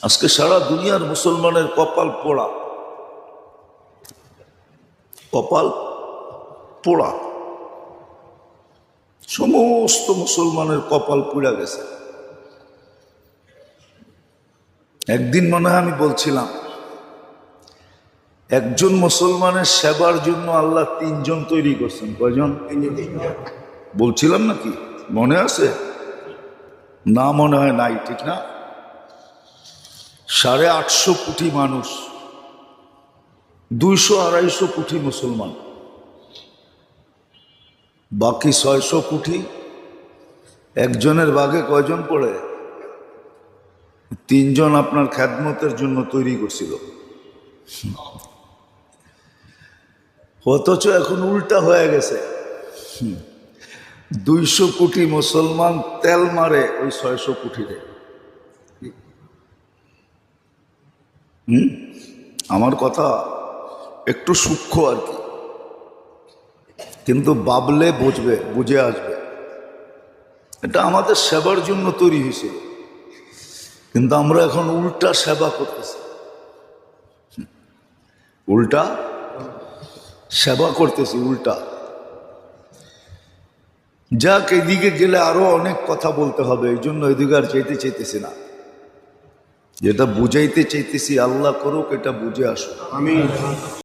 আজকে সারা দুনিয়ার মুসলমানের কপাল পোড়া, কপাল পোড়া। সমস্ত মুসলমানের কপাল পুড়া গেছে। একদিন মনে হয় আমি বলছিলাম, একজন মুসলমানের সেবার জন্য আল্লাহ তিনজন তৈরি করছেন। কয়জন বলছিলাম নাকি? মনে আছে না? মনে হয় নাই, ঠিক না? 850 কোটি মানুষ, 200-250 কোটি মুসলমান, বাকি 600 কোটি একজনের ভাগে কয়জন পড়ে? তিনজন আপনার খেদমতের জন্য তৈরি করছিল। অথচ এখন উল্টা হয়ে গেছে। 200 কোটি মুসলমান তেল মারে ওই 600 কোটিরে। আমার কথা একটু সূক্ষ্ম আর কি, কিন্তু বাবলে বুঝবে, বুঝে আসবে। এটা আমাদের সেবার জন্য তৈরি হয়েছিল, কিন্তু আমরা এখন উল্টা সেবা করতেছি, উল্টা সেবা করতেছি, উল্টা। যাক, এদিকে গেলে আরো অনেক কথা বলতে হবে, এই জন্য এদিকে আর যেতে চাইতেছি না। যেটা বুঝাইতে চাইতেছি আল্লাহ করুক এটা বুঝে আসুক। আমিন।